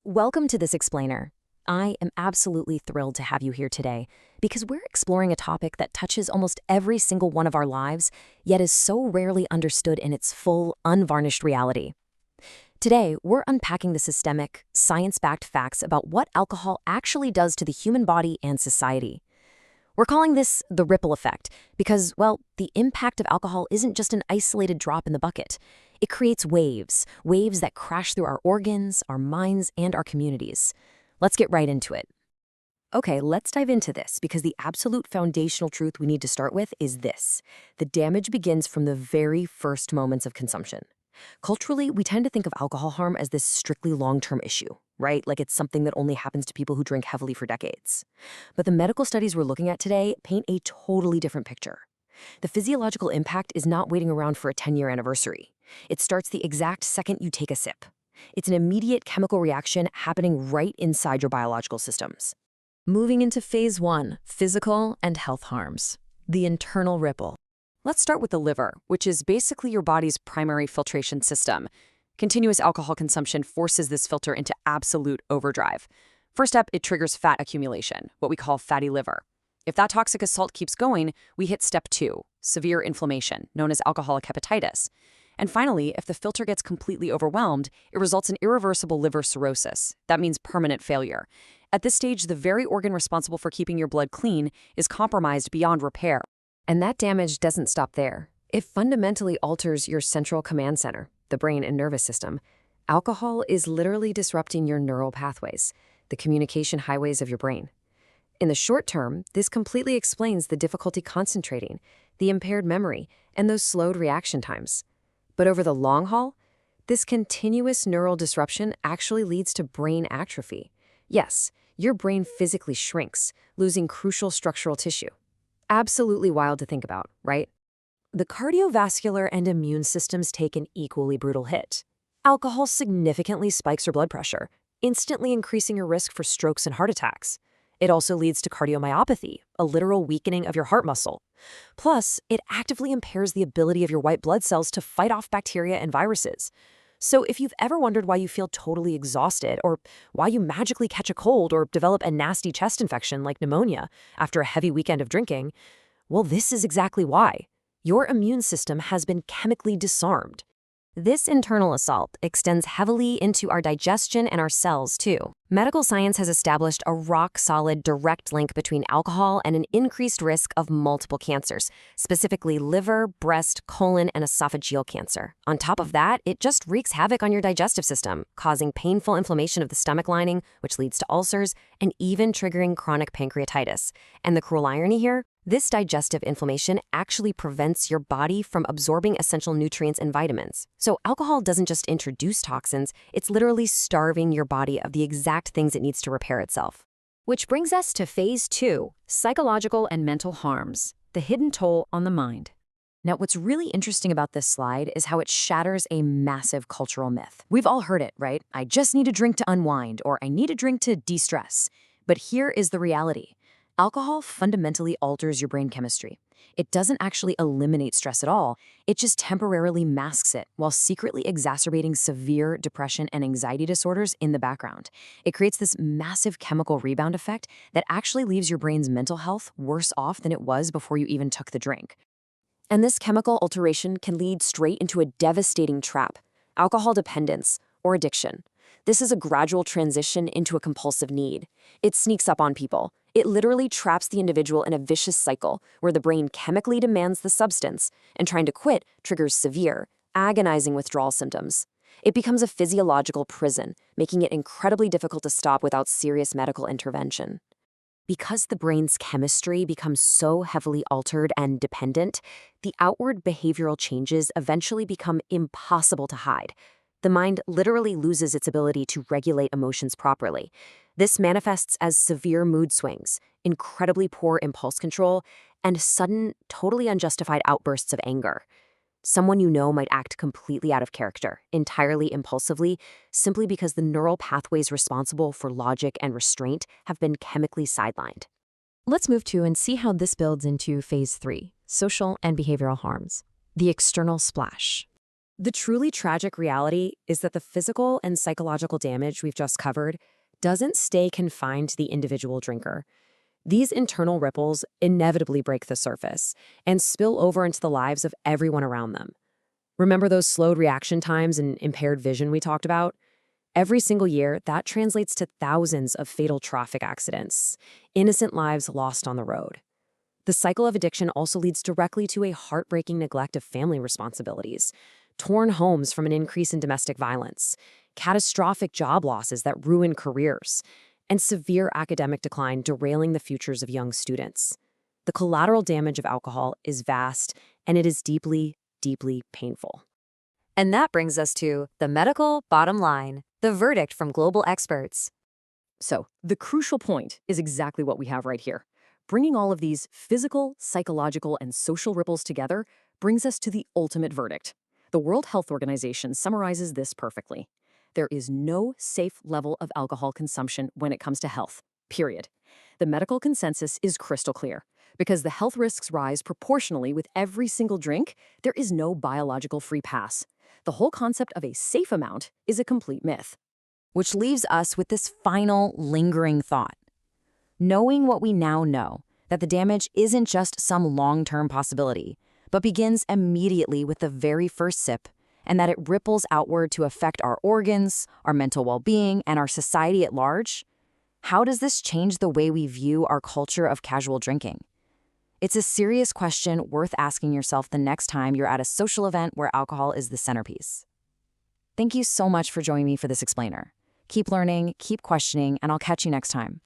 Welcome to this explainer. I am absolutely thrilled to have you here today because we're exploring a topic that touches almost every single one of our lives, yet is so rarely understood in its full, unvarnished reality. Today, we're unpacking the systemic, science-backed facts about what alcohol actually does to the human body and society. We're calling this the ripple effect because, well, the impact of alcohol isn't just an isolated drop in the bucket. It creates waves that crash through our organs, our minds, and our communities. Let's get right into it. Okay, let's dive into this because the absolute foundational truth we need to start with is this. The damage begins from the very first moments of consumption. Culturally, we tend to think of alcohol harm as this strictly long-term issue, right? Like it's something that only happens to people who drink heavily for decades. But the medical studies we're looking at today paint a totally different picture. The physiological impact is not waiting around for a 10-year anniversary. It starts the exact second you take a sip. It's an immediate chemical reaction happening right inside your biological systems. Moving into phase 1, physical and health harms. The internal ripple. Let's start with the liver, which is basically your body's primary filtration system. Continuous alcohol consumption forces this filter into absolute overdrive. First up, it triggers fat accumulation, what we call fatty liver. If that toxic assault keeps going, we hit step 2, severe inflammation, known as alcoholic hepatitis. And finally, if the filter gets completely overwhelmed, it results in irreversible liver cirrhosis. That means permanent failure. At this stage, the very organ responsible for keeping your blood clean is compromised beyond repair. And that damage doesn't stop there. It fundamentally alters your central command center, the brain and nervous system. Alcohol is literally disrupting your neural pathways, the communication highways of your brain. In the short term, this completely explains the difficulty concentrating, the impaired memory, and those slowed reaction times. But over the long haul, this continuous neural disruption actually leads to brain atrophy. Yes, your brain physically shrinks, losing crucial structural tissue. Absolutely wild to think about, right? The cardiovascular and immune systems take an equally brutal hit. Alcohol significantly spikes your blood pressure, instantly increasing your risk for strokes and heart attacks. It also leads to cardiomyopathy, a literal weakening of your heart muscle. Plus, it actively impairs the ability of your white blood cells to fight off bacteria and viruses. So if you've ever wondered why you feel totally exhausted or why you magically catch a cold or develop a nasty chest infection like pneumonia after a heavy weekend of drinking, well, this is exactly why. Your immune system has been chemically disarmed. This internal assault extends heavily into our digestion and our cells, too. Medical science has established a rock-solid direct link between alcohol and an increased risk of multiple cancers, specifically liver, breast, colon, and esophageal cancer. On top of that, it just wreaks havoc on your digestive system, causing painful inflammation of the stomach lining, which leads to ulcers, and even triggering chronic pancreatitis. And the cruel irony here? This digestive inflammation actually prevents your body from absorbing essential nutrients and vitamins. So alcohol doesn't just introduce toxins, it's literally starving your body of the exact things it needs to repair itself. Which brings us to phase 2, psychological and mental harms, the hidden toll on the mind. Now, what's really interesting about this slide is how it shatters a massive cultural myth. We've all heard it, right? I just need a drink to unwind, or I need a drink to de-stress. But here is the reality. Alcohol fundamentally alters your brain chemistry. It doesn't actually eliminate stress at all. It just temporarily masks it while secretly exacerbating severe depression and anxiety disorders in the background. It creates this massive chemical rebound effect that actually leaves your brain's mental health worse off than it was before you even took the drink. And this chemical alteration can lead straight into a devastating trap: alcohol dependence or addiction. This is a gradual transition into a compulsive need. It sneaks up on people. It literally traps the individual in a vicious cycle where the brain chemically demands the substance, and trying to quit triggers severe, agonizing withdrawal symptoms. It becomes a physiological prison, making it incredibly difficult to stop without serious medical intervention. Because the brain's chemistry becomes so heavily altered and dependent, the outward behavioral changes eventually become impossible to hide. The mind literally loses its ability to regulate emotions properly. This manifests as severe mood swings, incredibly poor impulse control, and sudden, totally unjustified outbursts of anger. Someone you know might act completely out of character, entirely impulsively, simply because the neural pathways responsible for logic and restraint have been chemically sidelined. Let's move to and see how this builds into phase 3, social and behavioral harms. The external splash. The truly tragic reality is that the physical and psychological damage we've just covered doesn't stay confined to the individual drinker. These internal ripples inevitably break the surface and spill over into the lives of everyone around them. Remember those slowed reaction times and impaired vision we talked about? Every single year, that translates to thousands of fatal traffic accidents, innocent lives lost on the road. The cycle of addiction also leads directly to a heartbreaking neglect of family responsibilities, torn homes from an increase in domestic violence, catastrophic job losses that ruin careers, and severe academic decline derailing the futures of young students. The collateral damage of alcohol is vast, and it is deeply, deeply painful. And that brings us to the medical bottom line, the verdict from global experts. So, the crucial point is exactly what we have right here. Bringing all of these physical, psychological, and social ripples together brings us to the ultimate verdict. The World Health Organization summarizes this perfectly. There is no safe level of alcohol consumption when it comes to health, period. The medical consensus is crystal clear. Because the health risks rise proportionally with every single drink, there is no biological free pass. The whole concept of a safe amount is a complete myth. Which leaves us with this final lingering thought. Knowing what we now know, that the damage isn't just some long-term possibility, but begins immediately with the very first sip, and that it ripples outward to affect our organs, our mental well-being, and our society at large, how does this change the way we view our culture of casual drinking? It's a serious question worth asking yourself the next time you're at a social event where alcohol is the centerpiece. Thank you so much for joining me for this explainer. Keep learning, keep questioning, and I'll catch you next time.